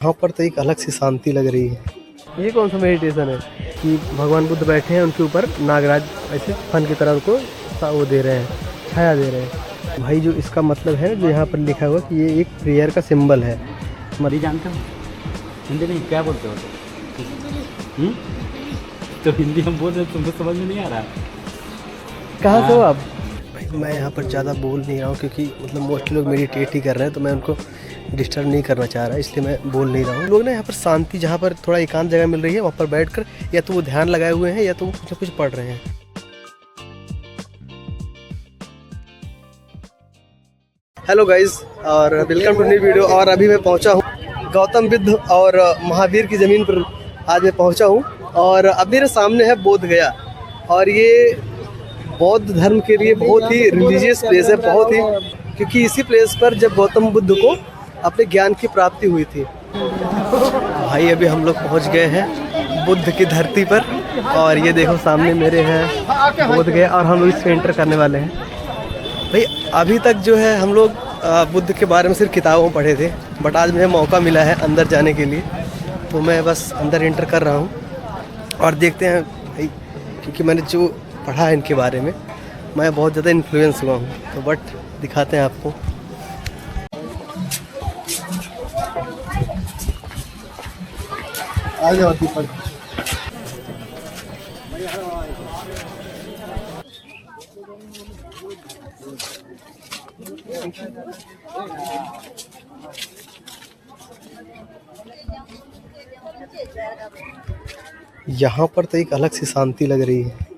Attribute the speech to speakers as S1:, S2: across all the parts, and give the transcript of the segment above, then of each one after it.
S1: यहाँ पर तो एक अलग सी शांति लग रही है। ये कौन सा मेडिटेशन है कि भगवान बुद्ध बैठे हैं, उनके ऊपर नागराज ऐसे फन की तरह उनको वो दे रहे हैं, छाया दे रहे हैं। भाई जो इसका मतलब है जो यहाँ पर लिखा हुआ कि ये एक प्रेयर का सिंबल है।
S2: मरी जानते हो हिंदी नहीं क्या बोलते हो तो हिंदी हम बोल रहे तुमको समझ में नहीं आ रहा।
S1: कहाँ से हो आप? भाई मैं यहाँ पर ज़्यादा बोल नहीं रहा हूँ क्योंकि मतलब मोस्टली लोग मेडिटेट ही कर रहे हैं, तो मैं उनको डिस्टर्ब नहीं करना चाह रहा, इसलिए मैं बोल नहीं रहा हूँ। लोग ना यहाँ पर शांति, जहाँ पर थोड़ा एकांत जगह मिल रही है वहाँ पर बैठकर या तो वो ध्यान लगाए हुए हैं या तो वो कुछ न कुछ पढ़ रहे हैं। हेलो गाइज और वेलकम टू न्यू वीडियो। और अभी मैं पहुँचा हूँ गौतम बुद्ध और महावीर की ज़मीन पर आज मैं पहुँचा हूँ और अब मेरे सामने है बोध गया। और ये बौद्ध धर्म के लिए बहुत ही रिलीजियस प्लेस है, बहुत ही, क्योंकि इसी प्लेस पर जब गौतम बुद्ध को अपने ज्ञान की प्राप्ति हुई थी। भाई अभी हम लोग पहुंच गए हैं बुद्ध की धरती पर और ये देखो सामने मेरे हैं बोध गया और हम लोग इससे एंटर करने वाले हैं। भाई अभी तक जो है हम लोग बुद्ध के बारे में सिर्फ किताबों में पढ़े थे, बट आज मुझे मौका मिला है अंदर जाने के लिए, तो मैं बस अंदर एंटर कर रहा हूँ और देखते हैं भाई, क्योंकि मैंने जो पढ़ा है इनके बारे में मैं बहुत ज़्यादा इन्फ्लुएंस हुआ हूँ, तो बट दिखाते हैं आपको। आ जाओ दीपक। यहाँ पर तो एक अलग सी शांति लग रही है।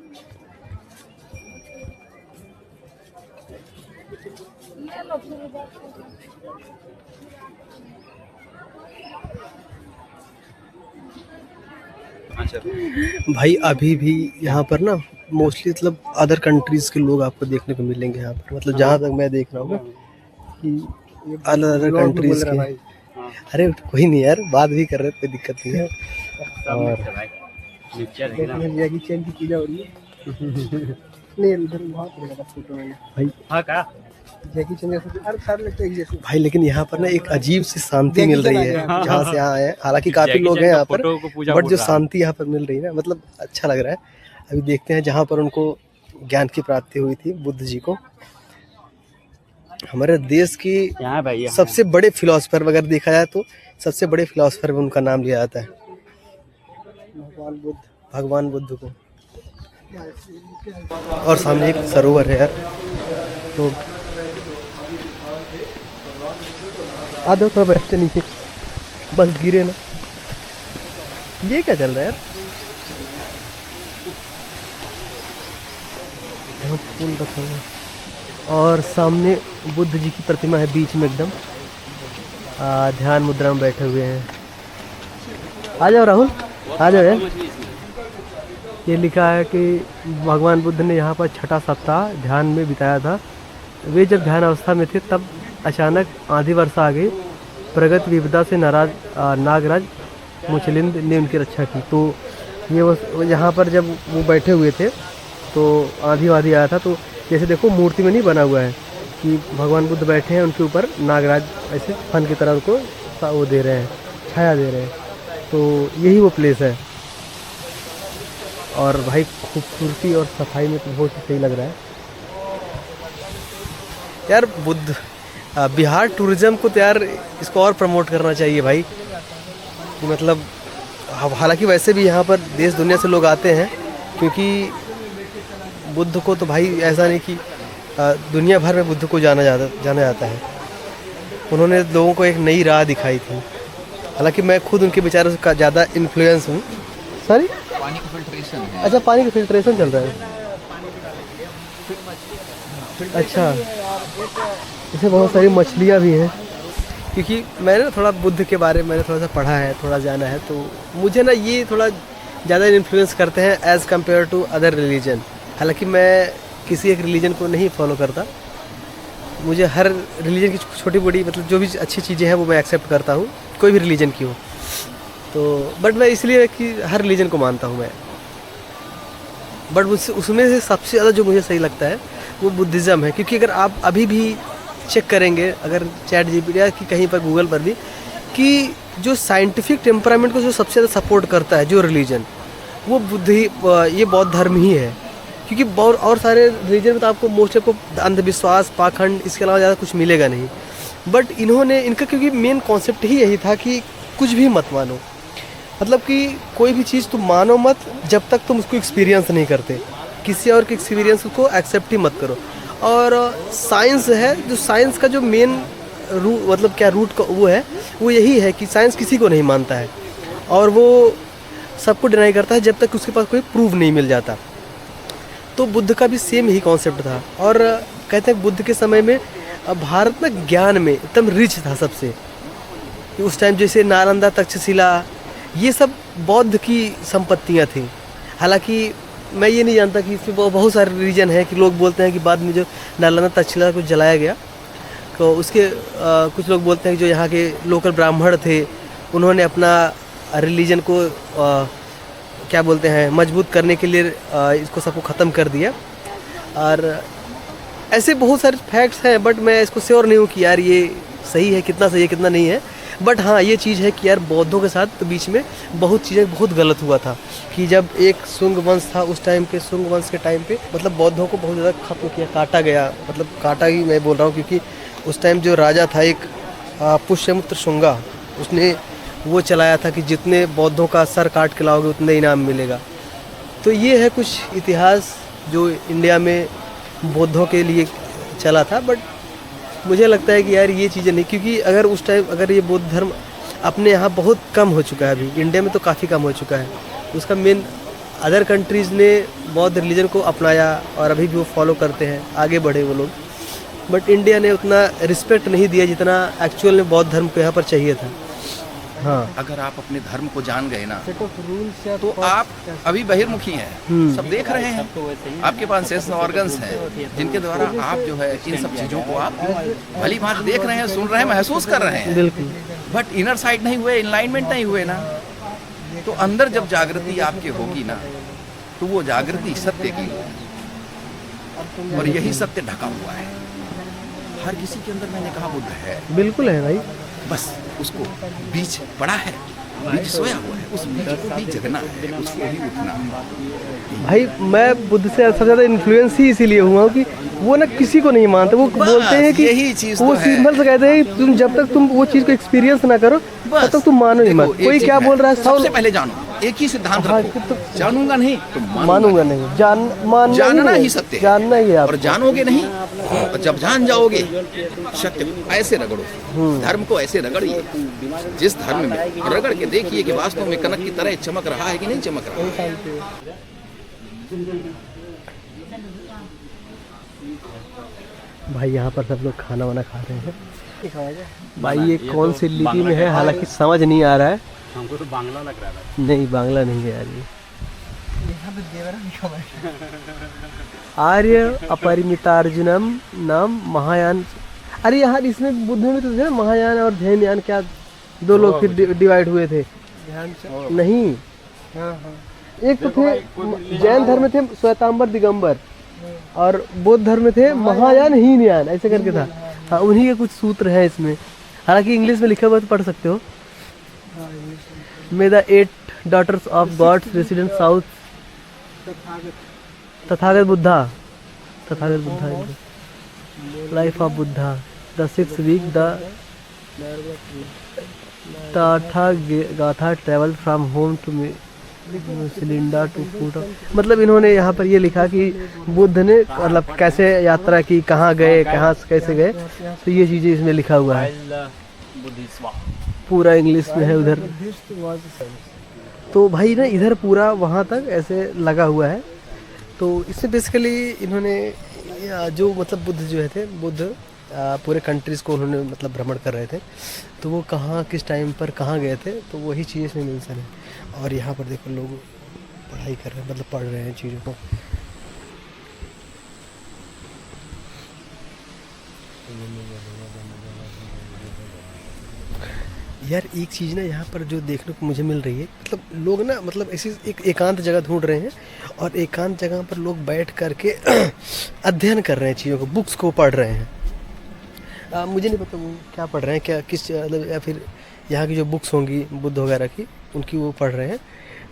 S1: भाई अभी भी यहाँ पर ना मोस्टली मतलब अदर कंट्रीज़ के लोग आपको देखने को मिलेंगे यहाँ पर, मतलब जहाँ तक मैं देख रहा हूँ कि अलग अलग कंट्रीज़ के। अरे कोई नहीं यार, बात भी कर रहे, कोई दिक्कत नहीं है। और जैकी चैन की पूजा हो रही है नहीं उधर बहुत फोटो है भाई। हाँ का जैकी चैन जैसे भाई, लेकिन यहाँ पर ना एक अजीब सी शांति मिल रही है जहाँ से यहाँ है। हालांकि काफी लोग हैं यहाँ पर, बट जो शांति यहाँ पर मिल रही है ना, मतलब अच्छा लग रहा है। अभी देखते हैं जहाँ पर उनको ज्ञान की प्राप्ति हुई थी बुद्ध जी को। हमारे देश की सबसे बड़े फिलोसफर अगर देखा जाए तो सबसे बड़े फिलोसफर में उनका नाम लिया जाता है, भगवान बुद्ध को। और सामने एक सरोवर है यार, तो आ दो थोड़ा बैठते नीचे, बस गिरे ना। ये क्या चल रहा है यार? यहाँ फूल रखा हुआ और सामने बुद्ध जी की प्रतिमा है बीच में एकदम, ध्यान मुद्रा में बैठे हुए हैं। आ जाओ राहुल, आ जाओ यार। ये लिखा है कि भगवान बुद्ध ने यहाँ पर छठा सप्ताह ध्यान में बिताया था। वे जब ध्यान अवस्था में थे तब अचानक आंधी वर्षा आ गई। प्रगत विपदा से नाराज नागराज मुचलिंद ने उनकी रक्षा की। तो ये वो यहाँ पर जब वो बैठे हुए थे तो आंधी वाधी आया था, तो जैसे देखो मूर्ति में नहीं बना हुआ है कि भगवान बुद्ध बैठे हैं, उनके ऊपर नागराज ऐसे फन की तरह उनको वो दे रहे हैं, छाया दे रहे हैं। तो यही वो प्लेस है। और भाई खूबसूरती और सफाई में तो बहुत ही सही लग रहा है यार। बुद्ध बिहार टूरिज़्म को तो यार इसको और प्रमोट करना चाहिए भाई, कि मतलब हालांकि वैसे भी यहाँ पर देश दुनिया से लोग आते हैं, क्योंकि बुद्ध को तो भाई ऐसा नहीं कि दुनिया भर में बुद्ध को जाना जाता है। उन्होंने लोगों को एक नई राह दिखाई थी। हालांकि मैं खुद उनके विचारों से ज़्यादा इन्फ्लुएंस हूँ। सॉरी, पानी का फिल्ट्रेशन है। अच्छा, पानी का फिल्ट्रेशन चल रहा है। अच्छा, इसमें बहुत सारी मछलियाँ भी हैं, क्योंकि मैंने थोड़ा बुद्ध के बारे में मैंने थोड़ा सा पढ़ा है, थोड़ा जाना है, तो मुझे ना ये थोड़ा ज़्यादा इन्फ्लुएंस करते हैं as compare to other religion. हालांकि मैं किसी एक रिलीजन को नहीं फॉलो करता, मुझे हर रिलीजन की छोटी बड़ी मतलब जो भी अच्छी चीज़ें हैं वो मैं एक्सेप्ट करता हूँ, कोई भी रिलीजन की हो। तो बट मैं इसलिए कि हर रिलीजन को मानता हूँ मैं, बट उसमें से सबसे ज़्यादा जो मुझे सही लगता है वो बुद्धिज़्म है। क्योंकि अगर आप अभी भी चेक करेंगे, अगर चैट जीपीटी या कि कहीं पर गूगल पर भी, कि जो साइंटिफिक टेम्परामेंट को जो सबसे ज़्यादा सपोर्ट करता है जो रिलीजन, वो ये बौद्ध धर्म ही है। क्योंकि बहुत और सारे रिलीजन में तो आपको मोस्ट आपको अंधविश्वास, पाखंड, इसके अलावा ज़्यादा कुछ मिलेगा नहीं। बट इनका क्योंकि मेन कॉन्सेप्ट ही यही था कि कुछ भी मत मानो, मतलब कि कोई भी चीज़ तुम मानो मत जब तक तुम उसको एक्सपीरियंस नहीं करते। किसी और के एक्सपीरियंस को एक्सेप्ट ही मत करो। और साइंस है, जो साइंस का जो मेन मतलब क्या रूट का वो है, वो यही है कि साइंस किसी को नहीं मानता है और वो सबको डिनाई करता है जब तक उसके पास कोई प्रूफ नहीं मिल जाता। तो बुद्ध का भी सेम यही कॉन्सेप्ट था। और कहते हैं बुद्ध के समय में भारत में ज्ञान में एकदम रिच था सबसे। उस टाइम जैसे नालंदा, तक्षशिला, ये सब बौद्ध की संपत्तियां थी। हालांकि मैं ये नहीं जानता कि इसमें बहुत सारे रीजन है कि लोग बोलते हैं कि बाद में जो नालंदा, तक्षशिला को जलाया गया, तो उसके कुछ लोग बोलते हैं कि जो यहाँ के लोकल ब्राह्मण थे उन्होंने अपना रिलीजन को क्या बोलते हैं मजबूत करने के लिए इसको सबको ख़त्म कर दिया। और ऐसे बहुत सारे फैक्ट्स हैं, बट मैं इसको श्योर नहीं हूँ कि यार ये सही है, कितना सही है कितना नहीं है। बट हाँ, ये चीज़ है कि यार बौद्धों के साथ तो बीच में बहुत चीज़ें बहुत गलत हुआ था कि जब एक शुंग वंश था, उस टाइम के शुंग वंश के टाइम पे मतलब बौद्धों को बहुत ज़्यादा खत्म किया, काटा गया। मतलब काटा ही मैं बोल रहा हूँ क्योंकि उस टाइम जो राजा था एक पुष्यमित्र शुंगा, उसने वो चलाया था कि जितने बौद्धों का सर काट के लाओगे उतने इनाम मिलेगा। तो ये है कुछ इतिहास जो इंडिया में बौद्धों के लिए चला था। बट मुझे लगता है कि यार ये चीज़ें नहीं, क्योंकि अगर उस टाइम अगर ये बौद्ध धर्म अपने यहाँ बहुत कम हो चुका है, अभी इंडिया में तो काफ़ी कम हो चुका है। उसका मेन अदर कंट्रीज़ ने बौद्ध रिलीजन को अपनाया और अभी भी वो फॉलो करते हैं, आगे बढ़े वो लोग। बट इंडिया ने उतना रिस्पेक्ट नहीं दिया जितना एक्चुअल में बौद्ध धर्म को यहाँ पर चाहिए था। हाँ,
S3: अगर आप अपने धर्म को जान गए ना तो आप अभी बहिर्मुखी हैं, सब देख रहे हैं, आपके पास सेंस ऑर्गन्स हैं जिनके द्वारा आप जो है इन सब चीज़ों को आप भली भांति देख रहे हैं, सुन रहे हैं, महसूस कर रहे हैं।
S1: बिल्कुल।
S3: बट इनर साइड नहीं हुए, इनलाइनमेंट नहीं हुए ना, तो अंदर जब जागृति आपके होगी ना तो वो जागृति सत्य की होगी और यही सत्य ढका हुआ है। हर किसी के अंदर मैंने कहा बुद्ध है,
S1: बिल्कुल है भाई।
S3: बस उसको बीज पड़ा है, बीज सोया हुआ है, उस बीज को भी जगना है, उसको भी उठना है।
S1: भाई मैं बुद्ध से सबसे ज़्यादा इन्फ्लुएंस ही इसीलिए हुआ हूँ कि वो ना किसी को नहीं मानते। वो बोलते हैं कि
S3: यही चीज़
S1: वो
S3: तो है।
S1: सिंपल से कहते हैं कि तुम जब तक तुम वो चीज़ को एक्सपीरियंस ना करो तब तक तुम मानो ही मत।
S3: देखो, एक
S1: कोई
S3: चीज़
S1: क्या बोल रहा है,
S3: सबसे पहले जानो, एक ही सिद्धांत
S1: हाँ,
S3: रखो,
S1: तो
S3: जानूंगा नहीं तो
S1: मानूंगा नहीं,
S3: जानना ही सत्य है।
S1: जानना ही है
S3: और
S1: आपको।
S3: जानोगे नहीं और जब जान जाओगे सत्य को ऐसे रगड़ो, धर्म को ऐसे रगड़िए, जिस धर्म में रगड़ के देखिए कि वास्तव में कनक की तरह चमक रहा है कि नहीं चमक रहा है।
S1: भाई यहाँ पर सब लोग खाना वाना खा रहे हैं। भाई ये कौन सी लिपि में है, हालांकि समझ नहीं आ रहा है।
S2: हमको तो बांग्ला लग रहा है।
S1: नहीं, बांग्ला नहीं है यार ये। आर्य अपरिमितार्जुनम नाम महायान। अरे यहाँ इसमें बुद्ध में तो थे ना महायान और ध्यान, क्या दो लोग फिर डिवाइड हुए थे? नहीं, एक तो थे जैन धर्म में थे श्वेतांबर दिगंबर और बौद्ध धर्म में थे महायान हीनयान, ऐसे करके था। हाँ, उन्हीं के कुछ सूत्र हैं इसमें, हालांकि इंग्लिश में लिखा हुआ तो पढ़ सकते हो। May the 8 daughters of gods resident south Tathagata Buddha life of Buddha the 6th week the Tathagata traveled from home to Silinda to Phuta. मतलब इन्होंने यहाँ पर ये लिखा कि बुद्ध ने मतलब कैसे यात्रा की, कहाँ गए, कहाँ से कैसे गए, तो ये चीज़ें इसमें लिखा हुआ है, पूरा इंग्लिश में है उधर। तो भाई ना इधर पूरा वहाँ तक ऐसे लगा हुआ है। तो इसमें बेसिकली इन्होंने जो मतलब बुद्ध जो थे, बुद्ध पूरे कंट्रीज़ को उन्होंने मतलब भ्रमण कर रहे थे, तो वो कहाँ किस टाइम पर कहाँ गए थे, तो वही चीज़ें इसमें मेंशन है। और यहाँ पर देखो लोग पढ़ाई कर रहे हैं, मतलब पढ़ रहे हैं चीज़ों को। यार एक चीज़ ना यहाँ पर जो देखने को मुझे मिल रही है, मतलब लोग ना मतलब ऐसी एक एकांत जगह ढूंढ रहे हैं और एकांत जगह पर लोग बैठ करके अध्ययन कर रहे हैं, चीज़ों को, बुक्स को पढ़ रहे हैं। मुझे नहीं पता वो क्या पढ़ रहे हैं, क्या किस मतलब, या फिर यहाँ की जो बुक्स होंगी बुद्ध वगैरह की, उनकी वो पढ़ रहे हैं।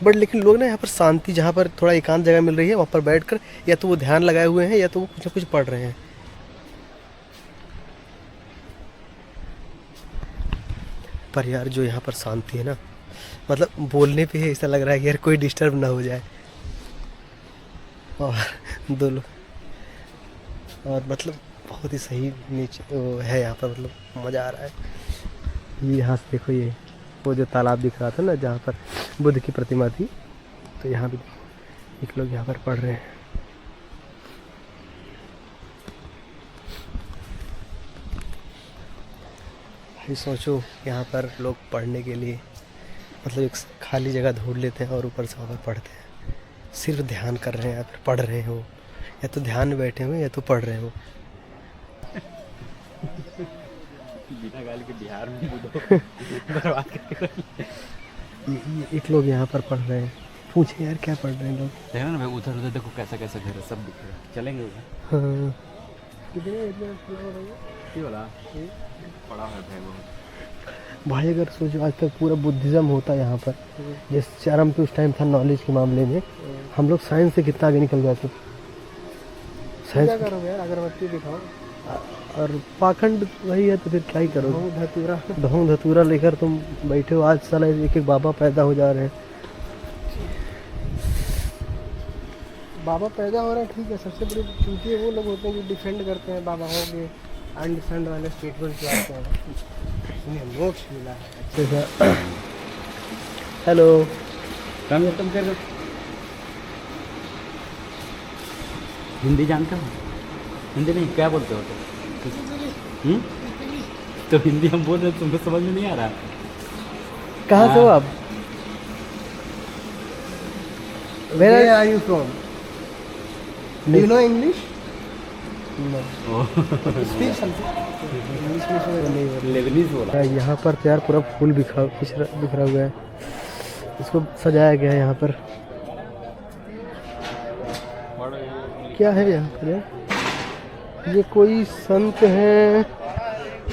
S1: बट लेकिन लोग ना यहाँ पर शांति, जहाँ पर थोड़ा एकांत जगह मिल रही है, वहाँ पर बैठकर या तो वो ध्यान लगाए हुए हैं या तो वो कुछ ना कुछ पढ़ रहे हैं। पर यार जो यहाँ पर शांति है ना, मतलब बोलने पे ही ऐसा लग रहा है कि यार कोई डिस्टर्ब ना हो जाए। और दो लोग, और मतलब बहुत ही सही नीचे वो है यहाँ पर, मतलब मज़ा आ रहा है। ये यहाँ से देखो, ये वो जो तालाब दिख रहा था ना जहाँ पर बुद्ध की प्रतिमा थी, तो यहाँ भी एक लोग यहाँ पर पढ़ रहे हैं। भाई सोचो यहाँ पर लोग पढ़ने के लिए मतलब एक खाली जगह ढूंढ लेते हैं और ऊपर से वहाँ पर पढ़ते हैं। सिर्फ ध्यान कर रहे हैं या फिर पढ़ रहे हो, या तो ध्यान में बैठे हुए या तो पढ़ रहे हो।
S2: बिना गाली के बिहार में बर्बाद करके
S1: एक लोग यहाँ पर पढ़ रहे हैं। पूछे यार क्या पढ़ रहे हैं लोग।
S2: देखना ना भाई, उधर उधर देखो कैसा कैसा घर है, सब दिख रहा है। चलेंगे उधर।
S1: हाँ
S2: ये वाला पड़ा है भाई बहुत।
S1: भाई अगर सोचो आज तक पूरा बुद्धिज़्म होता यहाँ पर, जिस चरम पे उस टाइम था नॉलेज के मामले में, हम लोग साइंस से कितना आगे निकल जाते। साइंस करोगे यार, अगरबत्ती दिखाओ। और पाखंड वही है तो फिर क्या ही करोगे। धों धतूरा लेकर तुम बैठे हो। आज साला एक एक बाबा पैदा हो जा रहे हैं। बाबा पैदा हो रहे हैं ठीक है, सबसे बड़ी चूतिए वो लोग होते हैं जो डिफेंड करते हैं बाबा हो गए, अनडिफेंड वाले स्टेटमेंट लाते हैं। नोट्स मिला है। हेलो
S2: कम तुम कर हिंदी जानते हो? हिंदी नहीं, क्या बोलते हो तुम? तो हिंदी हम बोल रहे हैं, तुमको समझ में नहीं आ रहा?
S1: कहाँ से हो आप? Where are you from? Do you know English? No. Speak something. English में
S2: लेबनीज बोला।
S1: यहाँ पर तो यार पूरा फूल बिखरा हुआ है, इसको सजाया गया है यहाँ पर। क्या है यहाँ पर यार? ये कोई संत हैं,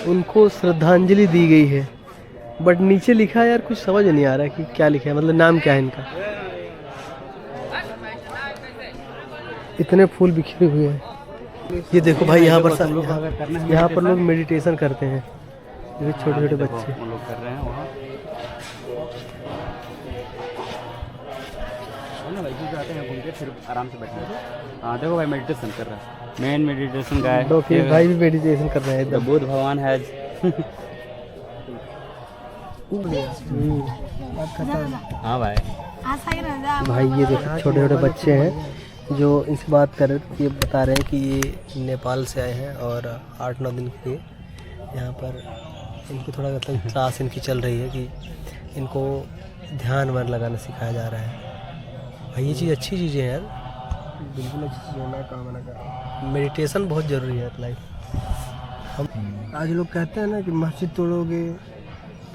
S1: उनको श्रद्धांजलि दी गई है, बट नीचे लिखा है यार कुछ समझ नहीं आ रहा है कि क्या लिखा है, मतलब नाम क्या है इनका। इतने फूल बिखरे हुए हैं। ये देखो भाई यहाँ पर लोग मेडिटेशन करते हैं, ये छोटे छोटे बच्चे
S2: लोग कर रहे हैं वहाँ। जाते हैं घूम के फिर आराम से बैठना है। हाँ देखो भाई मेडिटेशन कर रहा है, मेन मेडिटेशन का है।
S1: ओके भाई भी मेडिटेशन कर रहे हैं एकदम।
S2: बुद्ध भगवान है। हाँ भाई
S1: भाई ये देखो छोटे छोटे बच्चे हैं जो इनसे बात कर रहे थे। ये बता रहे हैं कि ये नेपाल से आए हैं और 8-9 दिन के लिए यहाँ पर इनको थोड़ा मतलब क्लास इनकी चल रही है कि इनको ध्यान वान लगाना सिखाया जा रहा है। भाई ये चीज़ अच्छी चीज़ें हैं यार, बिल्कुल अच्छी चीज़ है। मैं कामना कर रहा हूँ, मेडिटेशन बहुत ज़रूरी है लाइफ। हम आज लोग कहते हैं ना कि मस्जिद तोड़ोगे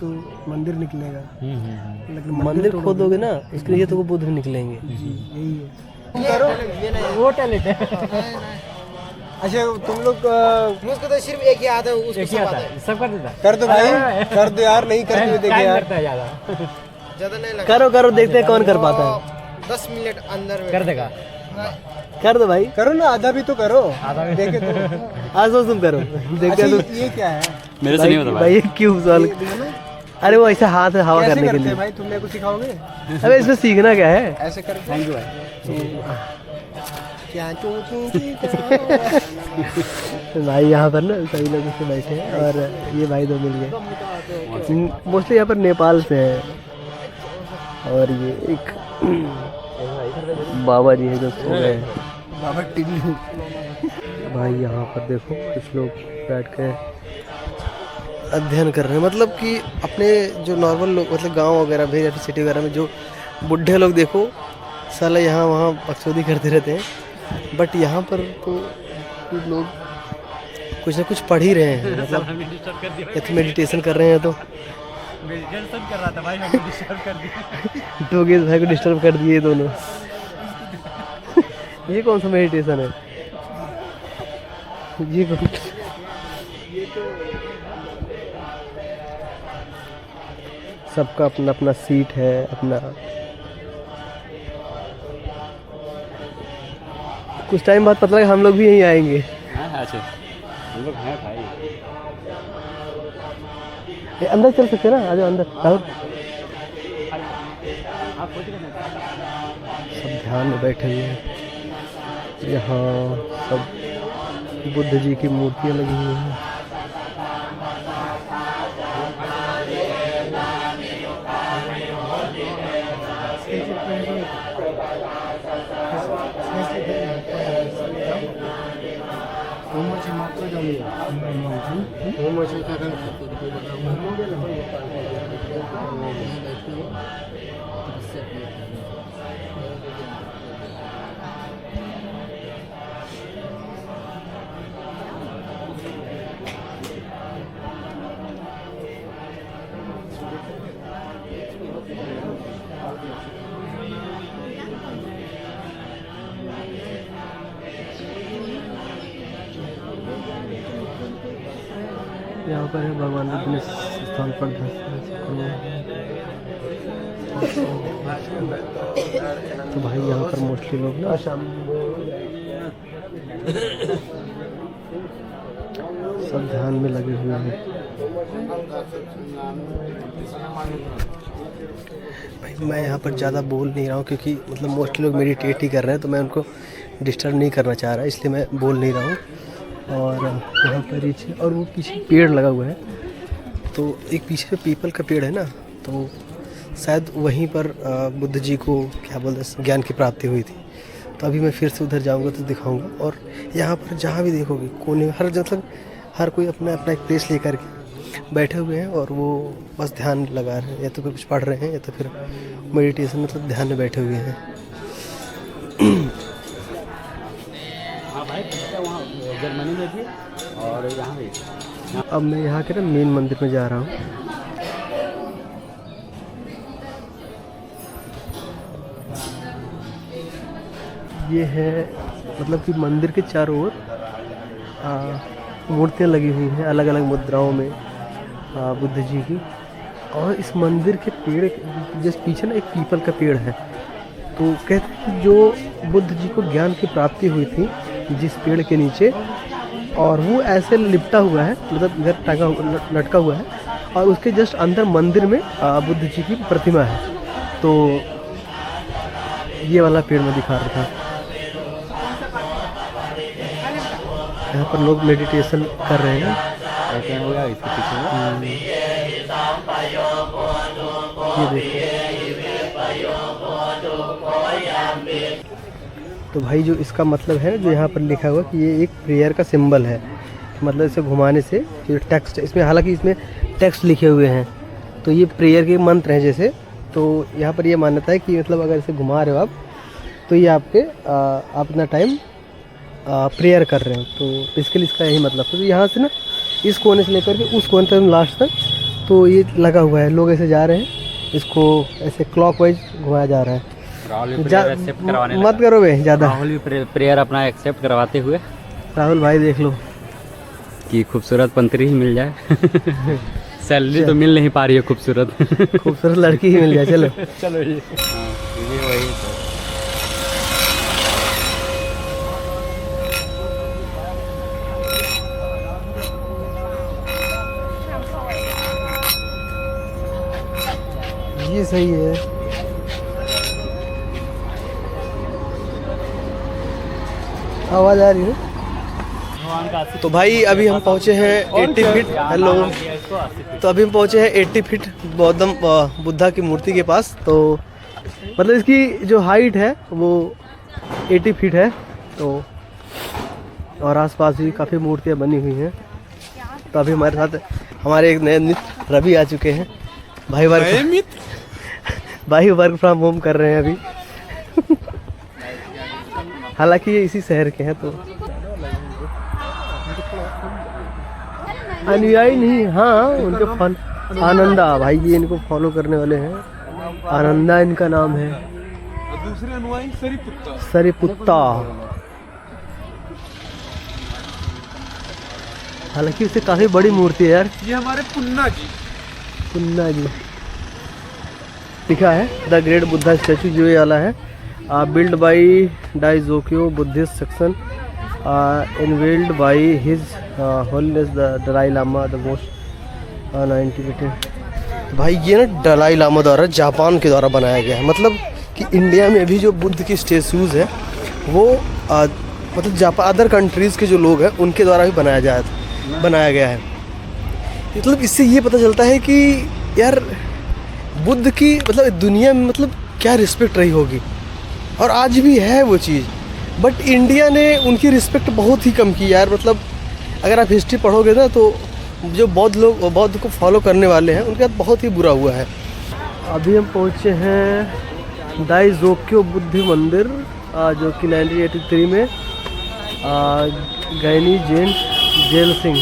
S1: तो मंदिर निकलेगा, लेकिन मंदिर खोदोगे ना इसके लिए तो वो बुद्ध निकलेंगे। यही है। करो वो टैलेंट है। अच्छा तुम लोग मुझको तो सिर्फ एक ही आता है, उसको सब आता है।
S2: सब कर देता है।
S1: कर दो भाई, कर दो यार। नहीं करते हुए देखे यार,
S4: ज़्यादा नहीं लगा।
S1: करो देखते हैं कौन कर पाता है।
S4: 10 मिनट अंदर में
S2: कर देगा।
S1: कर दो भाई,
S4: करो ना, आधा भी तो करो।
S2: आधा भी
S4: देखे तो
S1: आज तुम करो, देखते हैं।
S4: ये क्या है?
S2: मेरे से नहीं होता
S1: भाई क्यों सॉल्व? अरे वो ऐसा हाथ है हवा करने के लिए
S4: भाई तुम मेरे को सिखाओगे?
S1: अबे इसमें सीखना क्या है?
S4: ऐसे कर।
S2: थैंक यू भाई।
S4: क्या
S1: भाई यहाँ पर ना सभी लोग इससे बैठे हैं और ये भाई दो मिल गए। मोस्टली यहाँ पर नेपाल से है और ये एक बाबा जी है जो सो गए हैं।
S4: बाबा टिल्लू।
S1: भाई यहाँ पर देखो कुछ लोग बैठ के अध्ययन कर रहे हैं, मतलब कि अपने जो नॉर्मल लोग मतलब गांव वगैरह में या फिर सिटी वगैरह में जो बुढ़े लोग देखो साला यहाँ वहाँ बकचोदी करते रहते हैं, बट यहाँ पर तो लोग कुछ ना कुछ पढ़ ही रहे हैं, मतलब या तो मेडिटेशन कर रहे हैं तो
S2: मेडिटेशन कर रहा था भाई, हमें डिस्टर्ब कर दिया।
S1: टोगेश भाई को डिस्टर्ब कर दिए दोनों। ये कौन सा मेडिटेशन है? ये कौन? सबका अपना अपना सीट है अपना। कुछ टाइम बाद पता लगा हम लोग भी यहीं आएंगे।
S2: अच्छा हम लोग हैं भाई।
S1: अंदर चल सकते हैं ना, आ जाओ अंदर। राहुल सब ध्यान में बैठे हुए हैं। यहाँ सब बुद्ध जी की मूर्तियाँ लगी हुई हैं। यहाँ पर है भगवान बुद्ध ने स्थान पर तो भाई यहाँ पर मोस्टली लोग ना सब ध्यान में लगे हुए हैं। भाई मैं यहाँ पर ज़्यादा बोल नहीं रहा हूँ क्योंकि मतलब मोस्टली लोग मेडिटेट ही कर रहे हैं, तो मैं उनको डिस्टर्ब नहीं करना चाह रहा, इसलिए मैं बोल नहीं रहा हूँ। और यहाँ पर नीचे और वो पीछे पेड़ लगा हुआ है, तो एक पीछे पीपल का पेड़ है ना, तो शायद वहीं पर बुद्ध जी को क्या बोलते हैं ज्ञान की प्राप्ति हुई थी। तो अभी मैं फिर से उधर जाऊंगा तो दिखाऊंगा। और यहाँ पर जहाँ भी देखोगे कोने हर मतलब हर कोई अपना अपना एक प्लेस लेकर के बैठे हुए हैं और वो बस ध्यान लगा रहे हैं, या तो कुछ पढ़ रहे हैं या तो फिर मेडिटेशन मतलब ध्यान में बैठे हुए हैं।
S2: हाँ भाई वहाँ जर्मनी में भी और यहाँ भी।
S1: अब मैं यहाँ के ना मेन मंदिर में जा रहा हूँ। ये है मतलब कि मंदिर के चारों ओर मूर्तियाँ लगी हुई हैं अलग अलग मुद्राओं में बुद्ध जी की। और इस मंदिर के पेड़ जिस पीछे ना एक पीपल का पेड़ है, तो कहते हैं कि जो बुद्ध जी को ज्ञान की प्राप्ति हुई थी जिस पेड़ के नीचे, और वो ऐसे लिपटा हुआ है मतलब इधर टंगा लटका हुआ है, और उसके जस्ट अंदर मंदिर में बुद्ध जी की प्रतिमा है। तो ये वाला पेड़ मैं दिखा रहा था। यहाँ पर लोग मेडिटेशन कर रहे हैं।
S2: हो गया इसके पीछे
S1: ये देखो। तो भाई जो इसका मतलब है जो यहाँ पर लिखा हुआ कि ये एक प्रेयर का सिंबल है, मतलब इसे घुमाने से जो टेक्स्ट इसमें, हालांकि इसमें टेक्स्ट लिखे हुए हैं, तो ये प्रेयर के मंत्र हैं जैसे। तो यहाँ पर ये मान्यता है कि मतलब अगर इसे घुमा रहे हो आप तो ये आपके आप अपना टाइम प्रेयर कर रहे हो। तो बेसिकली इसका यही मतलब है। तो यहाँ से ना इस कोने से लेकर के उस कोने तक लास्ट तक तो ये लगा हुआ है, लोग ऐसे जा रहे हैं, इसको ऐसे क्लॉकवाइज घुमाया जा रहा है। मत करो बे ज़्यादा।
S2: राहुल भी प्रेयर अपना एक्सेप्ट करवाते हुए।
S1: राहुल भाई देख लो
S2: कि खूबसूरत पंतरी ही मिल जाए। सैलरी तो मिल नहीं पा रही है खूबसूरत।
S1: खूबसूरत लड़की ही मिल जाए। चलो
S2: चलो ये वही तो।
S1: ये सही है। आवाज आ रही है। तो भाई अभी हम पहुंचे हैं 80 फीट। हेलो। तो अभी हम पहुंचे हैं 80 फीट बौद्धम बुद्धा की मूर्ति के पास। तो मतलब इसकी जो हाइट है वो 80 फीट है। तो और आसपास भी काफ़ी मूर्तियां बनी हुई हैं। तो अभी हमारे साथ हमारे एक नए मित्र रवि आ चुके हैं। भाई वर्क फ्रॉम होम कर रहे हैं अभी। हालांकि ये इसी शहर के हैं। तो अनुयायी नहीं, हाँ उनके फन आनंदा भाई, ये इनको फॉलो करने वाले हैं। आनंदा इनका नाम है।
S5: दूसरे अनुयायी
S1: सरिपुत्ता। हालांकि उससे काफी बड़ी मूर्ति है यार।
S5: ये हमारे पुन्ना जी।
S1: पुन्ना जी लिखा है द ग्रेट बुद्धा स्टैचू, जो ये वाला है, build by Daijokyo Buddhist section, unveiled by his holiness the Dalai Lama the most 90। भाई ये ना दलाई लामा द्वारा जापान के द्वारा बनाया गया है। मतलब कि इंडिया में भी जो बुद्ध की स्टैचूज़ है वो मतलब अदर कंट्रीज़ के जो लोग हैं उनके द्वारा भी बनाया गया है। मतलब इससे ये पता चलता है कि यार बुद्ध की मतलब दुनिया में मतलब क्या रिस्पेक्ट रही होगी, और आज भी है वो चीज़। बट इंडिया ने उनकी रिस्पेक्ट बहुत ही कम की यार। मतलब अगर आप हिस्ट्री पढ़ोगे ना तो जो बौद्ध को फॉलो करने वाले हैं उनके साथ बहुत ही बुरा हुआ है। अभी हम पहुँचे हैं दाइजोक्यो बुद्ध मंदिर, जो कि 1983 में गैनी जेल सिंह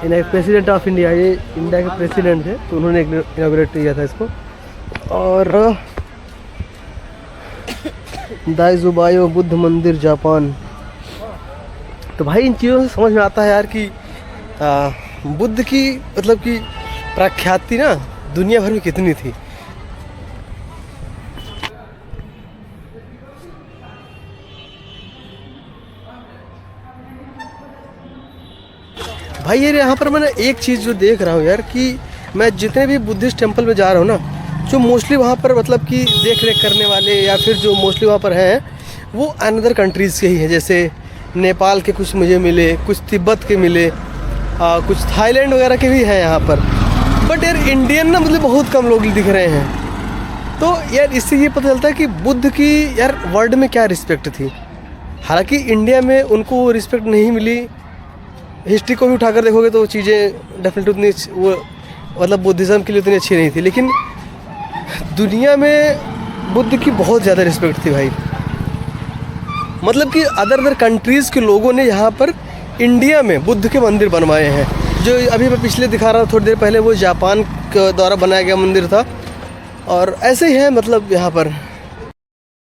S1: इन्हें प्रेसिडेंट ऑफ इंडिया, ये इंडिया के प्रेसिडेंट थे, तो उन्होंने इनॉग्रेट किया था इसको। और दाइजोबायो बुद्ध मंदिर जापान। तो भाई इन चीज़ों से समझ में आता है यार कि बुद्ध की मतलब कि प्रख्याति ना दुनिया भर में कितनी थी। भाई यार यहाँ पर मैंने एक चीज़ जो देख रहा हूँ यार कि मैं जितने भी बुद्धिस्ट टेम्पल में जा रहा हूँ ना, जो मोस्टली वहाँ पर मतलब कि देख रेख करने वाले या फिर जो मोस्टली वहाँ पर हैं वो अनदर कंट्रीज़ के ही हैं। जैसे नेपाल के कुछ मुझे मिले, कुछ तिब्बत के मिले, कुछ थाईलैंड वगैरह के भी हैं यहाँ पर। बट यार इंडियन ना मतलब बहुत कम लोग दिख रहे हैं। तो यार इससे ये पता चलता है कि बुद्ध की यार वर्ल्ड में क्या रिस्पेक्ट थी। हालांकि इंडिया में उनको रिस्पेक्ट नहीं मिली। हिस्ट्री को भी उठाकर देखोगे तो चीज़ें डेफिनेटली उतनी वो मतलब बुद्धिज़्म के लिए उतनी अच्छी नहीं थी, लेकिन दुनिया में बुद्ध की बहुत ज़्यादा रिस्पेक्ट थी भाई। मतलब कि अदर कंट्रीज़ के लोगों ने यहाँ पर इंडिया में बुद्ध के मंदिर बनवाए हैं। जो अभी मैं पिछले दिखा रहा था थोड़ी देर पहले, वो जापान के द्वारा बनाया गया मंदिर था। और ऐसे ही है मतलब यहाँ पर